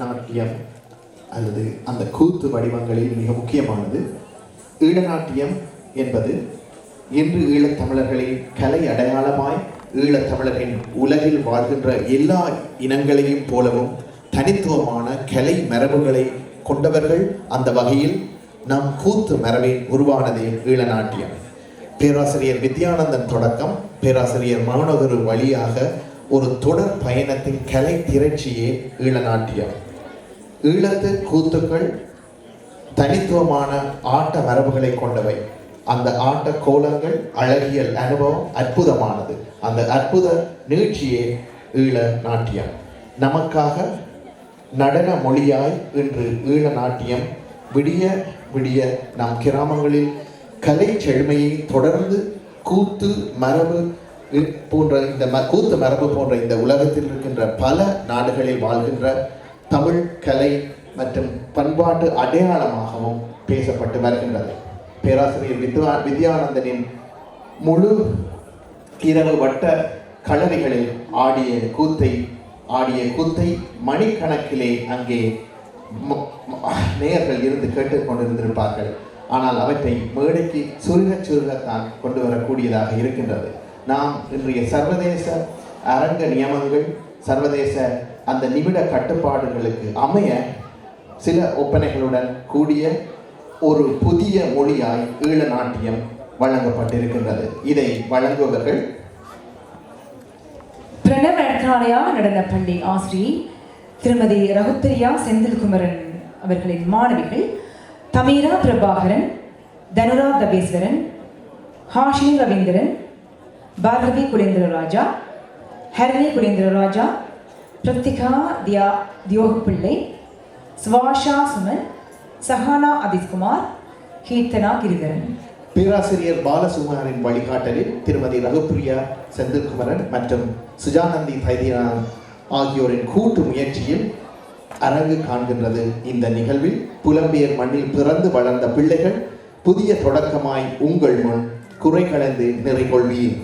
நாட்டியம் அல்லது அந்த கூத்து வடிவங்களில் மிக முக்கியமானது. ஈழநாட்டியம் என்பது இன்று ஈழத்தமிழர்களின் கலை அடையாளமாய் ஈழத்தமிழரின் உலகில் வாழ்கின்ற எல்லா இனங்களையும் போலவும் தனித்துவமான கலை மரபுகளை கொண்டவர்கள். அந்த வகையில் நம் கூத்து மரபில் உருவானதே ஈழநாட்டியம். பேராசிரியர் வித்யானந்தன் தொடக்கம் பேராசிரியர் மனோகரு வழியாக ஒரு தொடர் பயணத்தின் கலை திரட்சியே ஈழநாட்டியம். ஈழத்து கூத்துக்கள் தனித்துவமான ஆட்ட மரபுகளை கொண்டவை. அந்த ஆட்ட கோலங்கள், அழகியல் அனுபவம் அற்புதமானது. அந்த அற்புத நிகழ்ச்சியே ஈழ நாட்டியம். நமக்காக நடன மொழியாய் இன்று ஈழ நாட்டியம் விடிய விடிய நம் கிராமங்களில் கலை செழுமையை தொடர்ந்து கூத்து மரபு போன்ற கூத்து மரபு போன்ற இந்த உலகத்தில் இருக்கின்ற பல நாடுகளில் வாழ்கின்ற தமிழ் கலை மற்றும் பண்பாட்டு அடையாளமாகவும் பேசப்பட்டு வருகின்றது. பேராசிரியர் வித்யானந்தனின் முழு இரவு வட்ட களரிகளில் ஆடிய கூத்தை மணிக்கணக்கிலே அங்கே நேயர்கள் இருந்து கேட்டுக்கொண்டிருந்திருப்பார்கள். ஆனால் அவற்றை மேடைக்கு சுருகத்தான் கொண்டு வரக்கூடியதாக இருக்கின்றது. நாம் இன்றைய சர்வதேச அரங்க நியமங்கள், சர்வதேச அந்த நிமிட கட்டுப்பாடுகளுக்கு அமைய சில ஒப்பனைகளுடன் கூடிய ஒரு புதிய மொழியாய் ஈழ நாட்டியம் வழங்கப்பட்டிருக்கின்றது. இதை வழங்குபவர்கள் பிரணவ அர்த்தாலயா நடனப்பள்ளி ஆசிரியை திருமதி ரகுத்தரியா செந்தில்குமரன் அவர்களின் மாணவிகள் தமிரா பிரபாகரன், தனுரா தபேஸ்வரன், ஹாஷினி ரவீந்திரன், பார்கவி குலேந்திரராஜா, ஹரணி குலேந்திரராஜா, பிரத்திகா தியோகப்பிள்ளை, ஸ்வாஷா சுமன், சஹானா அதிஸ்குமார், கீர்த்தனா கிரிதரன். பேராசிரியர் பாலசுகுமாரின் வழிகாட்டலில் திருமதி ரகுப்பிரியா செந்தில்குமரன் மற்றும் சுஜானந்தி தைரியநாதன் ஆகியோரின் கூட்டு முயற்சியில் அரங்கு காண்கின்றது. இந்த நிகழ்வில் புலம்பெயர் மண்ணில் பிறந்து வளர்ந்த பிள்ளைகள் புதிய தொடக்கமாய் உங்கள் முன் குறை கலந்து நிறைகொள்வீர்.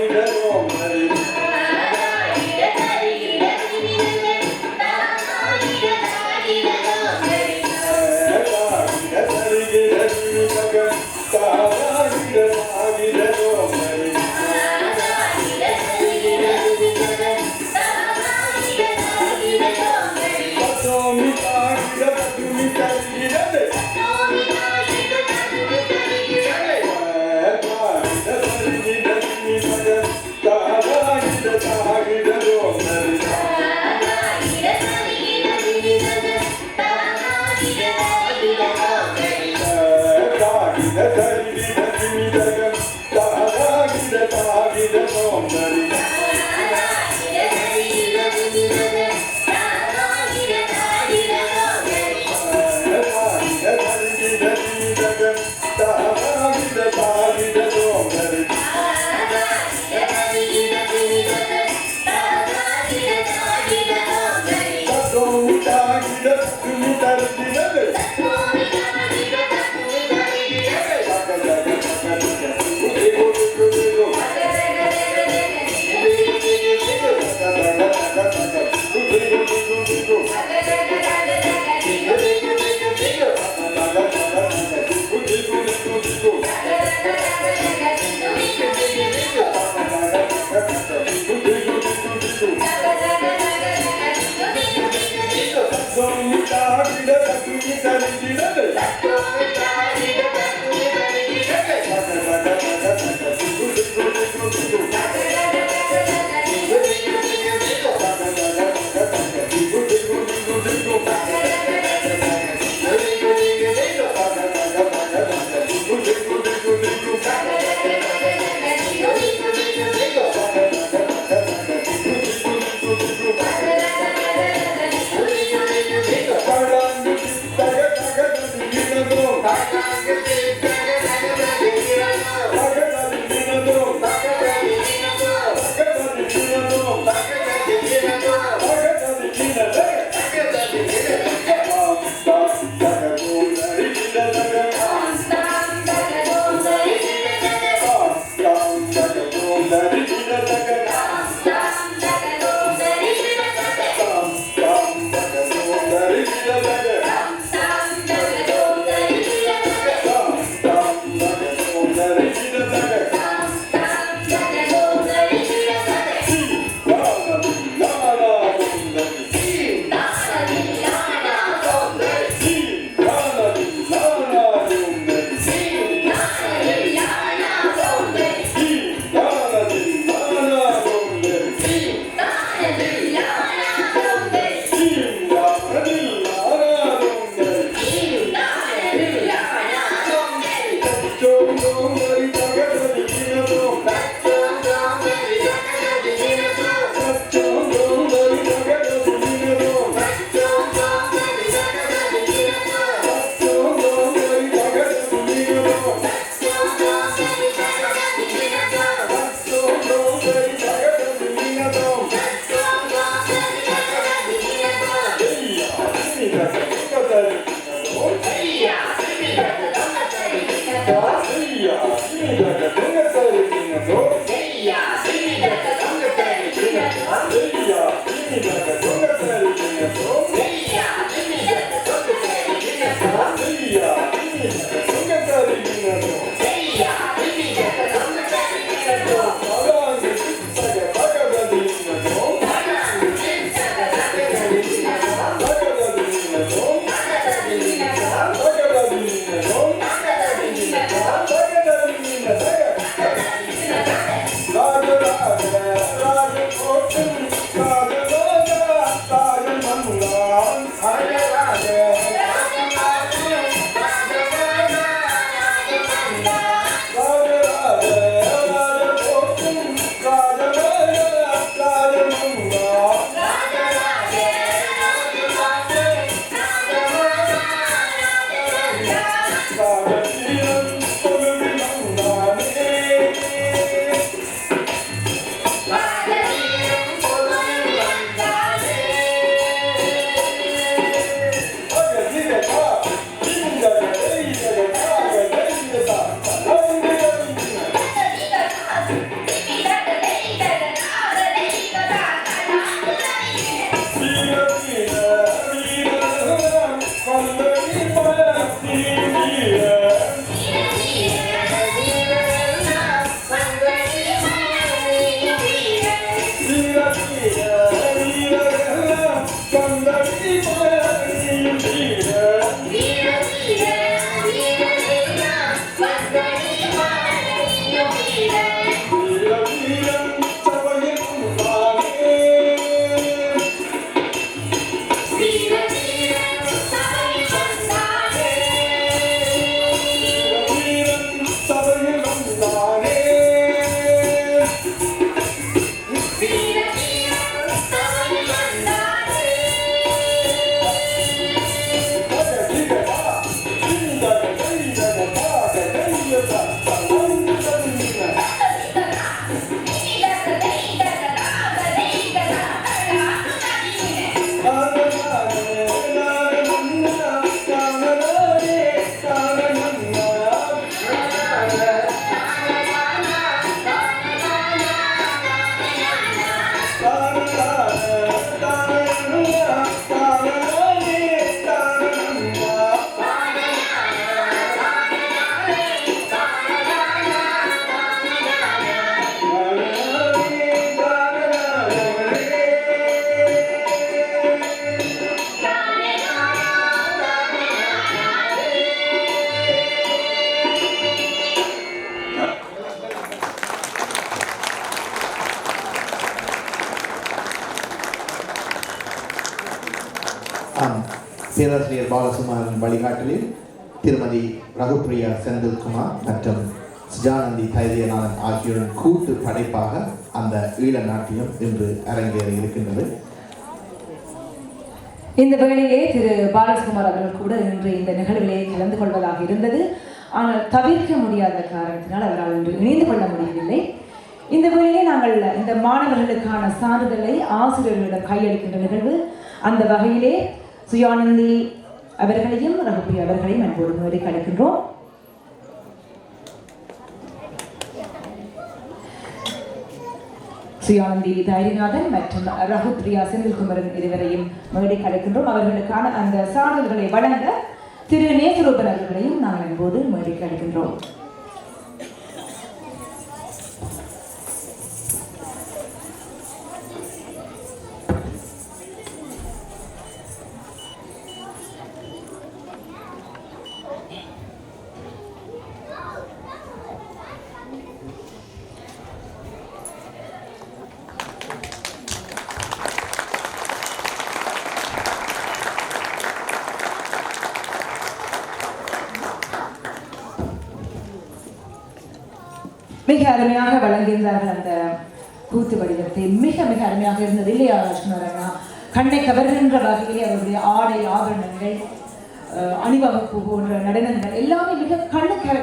Hey! பேராசிரியர் பாலசுமாரின் வழிகாட்டலில் திருமதி ரகுப்பிரியா செந்தில்குமார் மற்றும் சுஜானந்தி தைரியநாதன் ஆகியோரின் கூட்டு படைப்பாக அந்த ஈழ நாட்டியம் இன்று அரங்கேறி இருக்கின்றது. இந்த வேளையிலே திரு பாலசுகுமார் அவர்கள் கூட இன்று இந்த நிகழ்விலே கலந்து கொள்வதாக இருந்தது. ஆனால் தவிர்க்க முடியாத காரணத்தினால் அவரால் இன்று இணைந்து கொள்ள முடியவில்லை. இந்த வேளையிலே நாங்கள் இந்த மாணவர்களுக்கான சான்றிதழை ஆசிரியர்களிடம் கையளிக்கின்ற நிகழ்வு. அந்த வகையிலே சுயானந்தி அவர்களையும் ரகுப்பிரியா அவர்களையும் அன்போடு மேடைக்கு அழைக்கின்றோம். சுயானந்தி தைரியநாதன் மற்றும் ரகுப்பிரியா செந்தில்குமரன் இருவரையும் மேடைக்கு அழைக்கின்றோம். அவர்களுக்கான அந்த சான்றிதழ்களை வழங்க திரு நேசரூபன் அவர்களையும் நாங்கள் அன்போடு மேடைக்கு அழைக்கின்றோம். மிக அருமையாக வழங்கியிருந்தார்கள் அந்த கூத்து வடிவத்தை. மிக மிக அருமையாக இருந்தது இல்லையா லட்சுமணரண்ணா? கண்ணை கவர்கின்ற வகையிலே அவருடைய ஆடை ஆபரணங்கள், அணிவகுப்பு போன்ற நடனங்கள் எல்லாமே மிக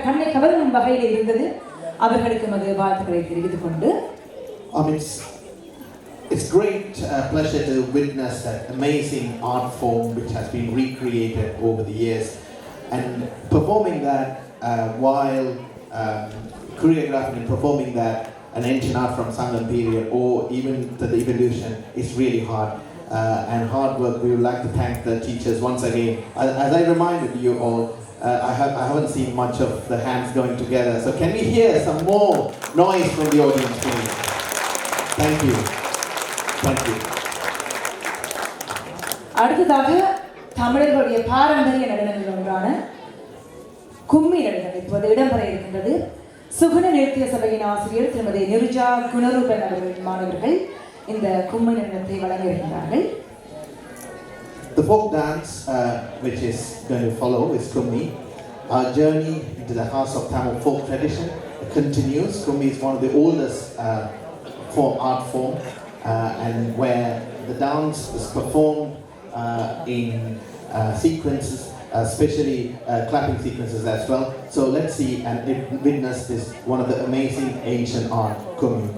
கண்ணை கவரும் வகையில் இருந்தது. அவர்களுக்கு மது வாழ்த்துக்களை தெரிவித்துக் கொண்டு It's great pleasure to witness that amazing art form which has been recreated over the years, and performing that while choreographing and performing that an ancient art from Sangam period or even the evolution is really hard and hard work. We would like to thank the teachers once again. As I reminded you all, I haven't seen much of the hands going together. So can we hear some more noise from the audience, please? Thank you. Thank you. அடுத்ததாக தமிழர்களுடைய பாரம்பரிய நடனங்கள் ஒன்றான கும்மி நடனம் இப்போது இடம்பெற இருக்கின்றது. சுகுண நிறுத்திய சபையின் ஆசிரியர் திருமதி நிருஜா குணரூபன் அவர்களின் மாணவர்கள் இந்த கும்மி நடனத்தை வழங்க இருக்கின்றார்கள். The folk dance which is going to follow is Kummi. Our journey into the house of Tamil folk tradition continues. Kummi is one of the oldest art form and where the dance is performed in sequences, especially clapping sequences as well. So let's see and witness this one of the amazing ancient art, Kummi.